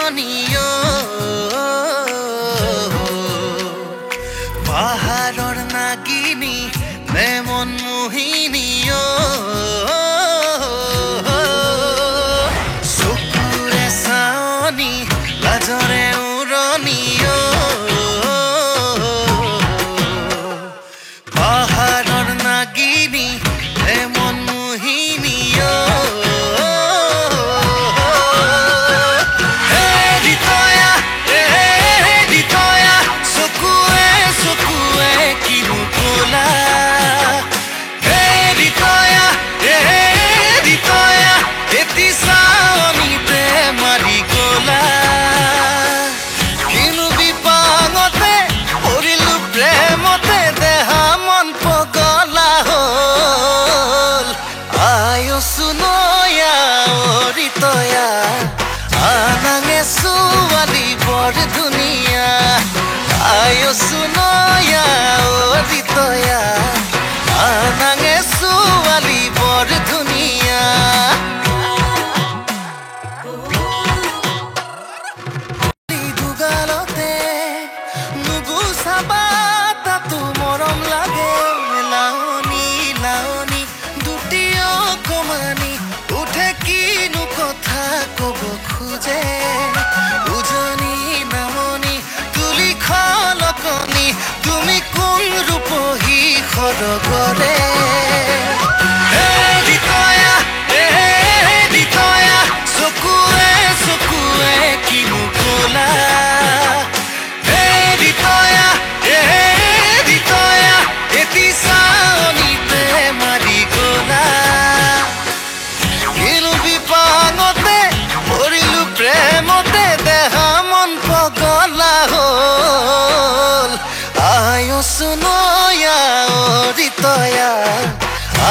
সাৱনীয় পাহাৰৰ নাগিনী নে মন মোহিনীয় চকুৰে চাৱনী লাজৰে উৰণীয় পাহাৰৰ নাগিনী নে মন মোহিনীয় Sunoya oritoya anange suwali bor duniya dugalote nugu sabata tu morom lage laoni laoni dutiyo komani uthe kinu kotha kobo khuje ujoni namoni tuli kholokoni tumi kun rupohi khorogore sokue kinu kola eti saonite mari gola kinu bipangote porilu premote deha mon pagala hol ayo sunoya oritoya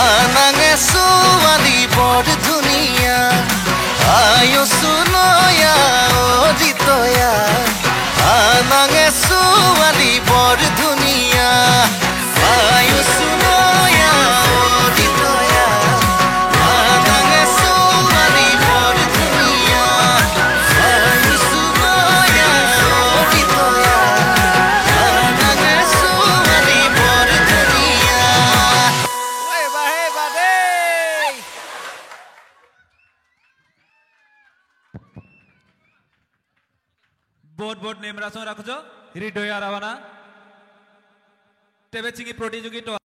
anange suwali bor duniya ayo sunoya oritoya anange suwali bor duniya ayo sunoya oritoya anange suwali bor duniya ayo sunoya oritoya anange suwali bor duniya heba de board board name राखो हृदय आरावना तेबे चिंगी प्रतियोगिता